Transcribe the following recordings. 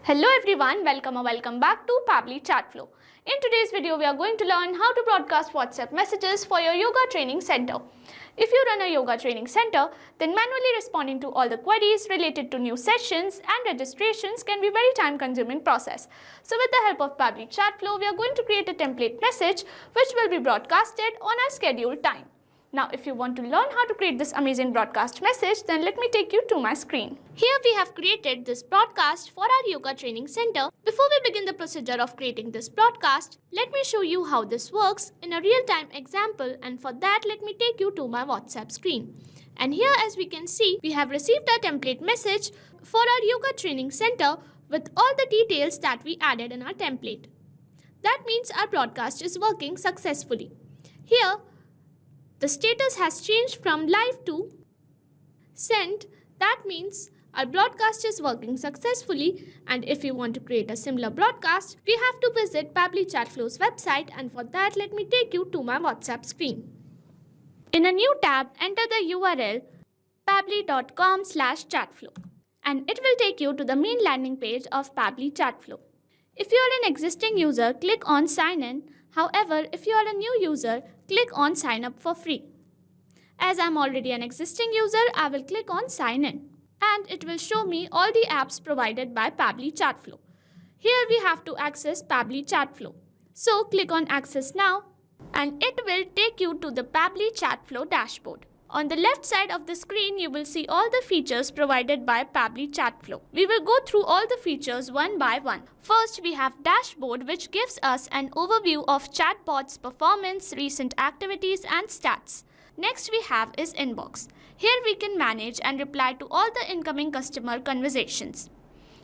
Hello everyone, welcome or welcome back to Pabbly Chatflow. In today's video, we are going to learn how to broadcast WhatsApp messages for your yoga training center. If you run a yoga training center, then manually responding to all the queries related to new sessions and registrations can be a very time-consuming process. So with the help of Pabbly Chatflow, we are going to create a template message which will be broadcasted on our scheduled time. Now, if you want to learn how to create this amazing broadcast message, then let me take you to my screen. Here we have created this broadcast for our yoga training center. Before we begin the procedure of creating this broadcast, let me show you how this works in a real-time example, and for that let me take you to my WhatsApp screen. And here, as we can see, we have received a template message for our yoga training center with all the details that we added in our template. That means our broadcast is working successfully. Here, the status has changed from live to sent. That means our broadcast is working successfully, and if you want to create a similar broadcast, we have to visit Pabbly Chatflow's website, and for that let me take you to my WhatsApp screen. In a new tab, enter the URL pabbly.com/chatflow and it will take you to the main landing page of Pabbly Chatflow. If you are an existing user, click on sign in. However, if you are a new user, click on sign up for free. As I am already an existing user, I will click on sign in and it will show me all the apps provided by Pabbly Chatflow. Here we have to access Pabbly Chatflow. So click on access now and it will take you to the Pabbly Chatflow dashboard. On the left side of the screen, you will see all the features provided by Pabbly Chatflow. We will go through all the features one by one. First, we have Dashboard, which gives us an overview of chatbot's performance, recent activities and stats. Next we have is Inbox. Here we can manage and reply to all the incoming customer conversations.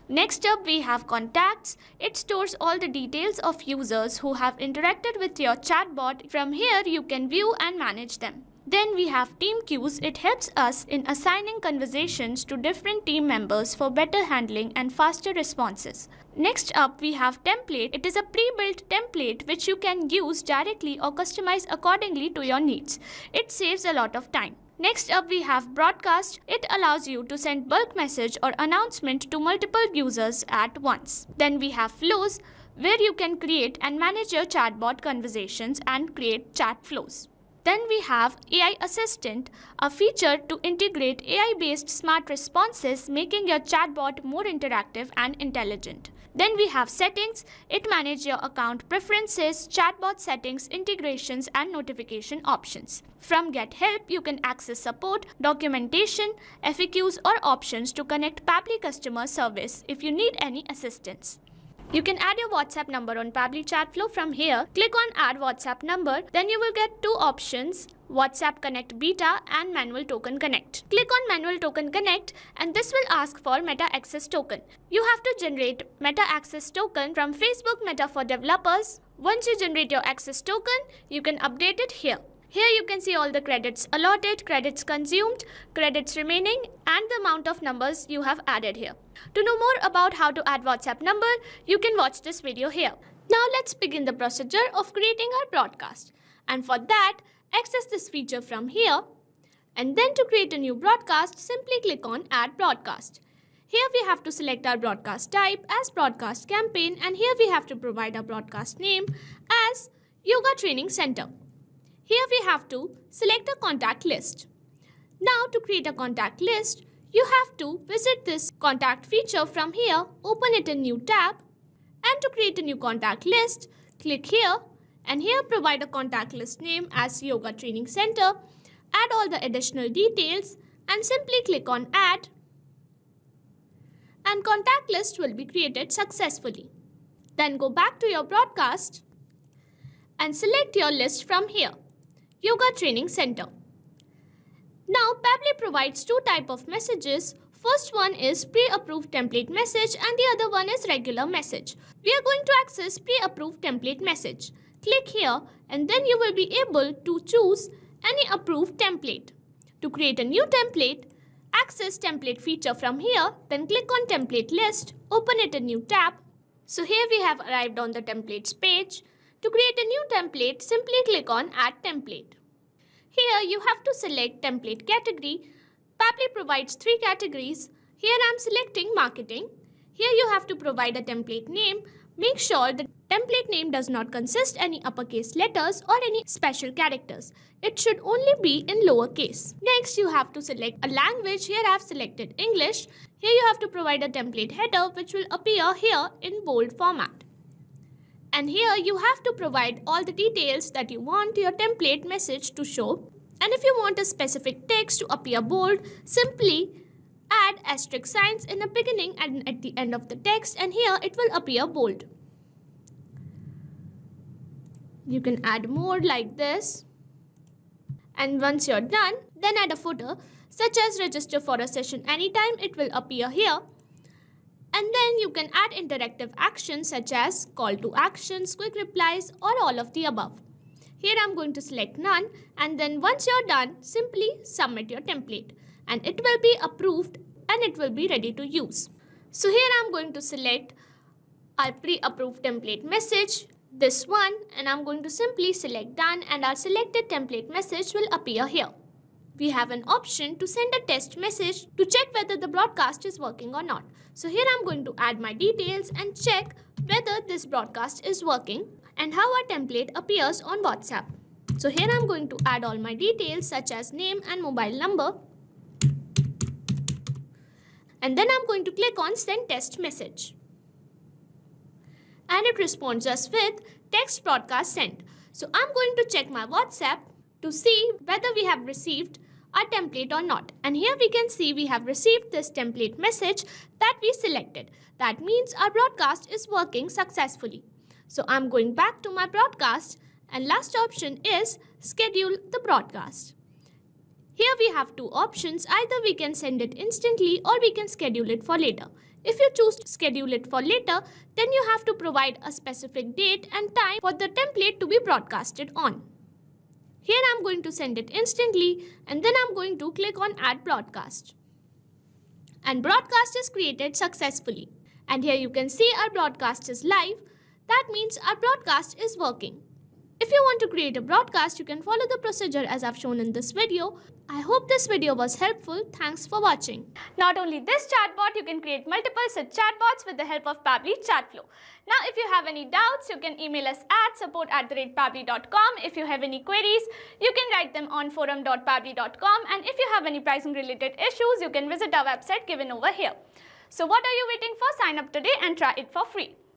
Next up we have Contacts. It stores all the details of users who have interacted with your chatbot. From here you can view and manage them. Then we have Team Queues. It helps us in assigning conversations to different team members for better handling and faster responses. Next up we have Template. It is a pre-built template which you can use directly or customize accordingly to your needs. It saves a lot of time. Next up we have Broadcast. It allows you to send bulk message or announcement to multiple users at once. Then we have Flows, where you can create and manage your chatbot conversations and create chat flows. Then we have AI Assistant, a feature to integrate AI-based smart responses, making your chatbot more interactive and intelligent. Then we have Settings. It manages your account preferences, chatbot settings, integrations and notification options. From Get Help, you can access support, documentation, FAQs or options to connect Pabbly customer service if you need any assistance. You can add your WhatsApp number on Pabbly Chatflow. From here, click on Add WhatsApp Number. Then you will get two options, WhatsApp Connect Beta and Manual Token Connect. Click on Manual Token Connect and this will ask for Meta Access Token. You have to generate Meta Access Token from Facebook Meta for developers. Once you generate your access token, you can update it here. Here you can see all the credits allotted, credits consumed, credits remaining and the amount of numbers you have added here. To know more about how to add WhatsApp number, you can watch this video here. Now let's begin the procedure of creating our broadcast. And for that, access this feature from here. And then to create a new broadcast, simply click on Add Broadcast. Here we have to select our broadcast type as Broadcast Campaign, and here we have to provide our broadcast name as Yoga Training Center. Here we have to select a contact list. Now to create a contact list, you have to visit this contact feature from here, open it in new tab, and to create a new contact list, click here and here provide a contact list name as Yoga Training Center, add all the additional details and simply click on Add, and contact list will be created successfully. Then go back to your broadcast and select your list from here, Yoga Training Center. Now, Pabbly provides two types of messages. First one is pre-approved template message and the other one is regular message. We are going to access pre-approved template message. Click here and then you will be able to choose any approved template. To create a new template, access template feature from here, then click on template list, open it in new tab. So here we have arrived on the templates page. To create a new template, simply click on Add Template. Here you have to select template category. Pabbly provides three categories. Here I am selecting marketing. Here you have to provide a template name. Make sure the template name does not consist any uppercase letters or any special characters. It should only be in lowercase. Next, you have to select a language. Here I have selected English. Here you have to provide a template header which will appear here in bold format. And here you have to provide all the details that you want your template message to show. And if you want a specific text to appear bold, simply add asterisk signs in the beginning and at the end of the text, and here it will appear bold. You can add more like this. And once you're done, then add a footer such as register for a session anytime. It will appear here. And then you can add interactive actions such as call to actions, quick replies, or all of the above. Here I'm going to select none, and then once you're done, simply submit your template and it will be approved and it will be ready to use. So here I'm going to select our pre-approved template message, this one, and I'm going to simply select done, and our selected template message will appear here. We have an option to send a test message to check whether the broadcast is working or not. So here I'm going to add my details and check whether this broadcast is working and how our template appears on WhatsApp. So here I'm going to add all my details such as name and mobile number. And then I'm going to click on send test message. And it responds us with text broadcast sent. So I'm going to check my WhatsApp to see whether we have received our template or not. And here we can see we have received this template message that we selected. That means our broadcast is working successfully. So I'm going back to my broadcast, and last option is schedule the broadcast. Here we have two options. Either we can send it instantly or we can schedule it for later. If you choose to schedule it for later, then you have to provide a specific date and time for the template to be broadcasted on. Here I'm going to send it instantly, and then I'm going to click on add broadcast. And broadcast is created successfully. And here you can see our broadcast is live. That means our broadcast is working. If you want to create a broadcast, you can follow the procedure as I've shown in this video. I hope this video was helpful. Thanks for watching. Not only this chatbot, you can create multiple such chatbots with the help of Pabbly Chatflow. Now, if you have any doubts, you can email us at support@pabbly.com. If you have any queries, you can write them on forum.pabbly.com. And if you have any pricing related issues, you can visit our website given over here. So what are you waiting for? Sign up today and try it for free.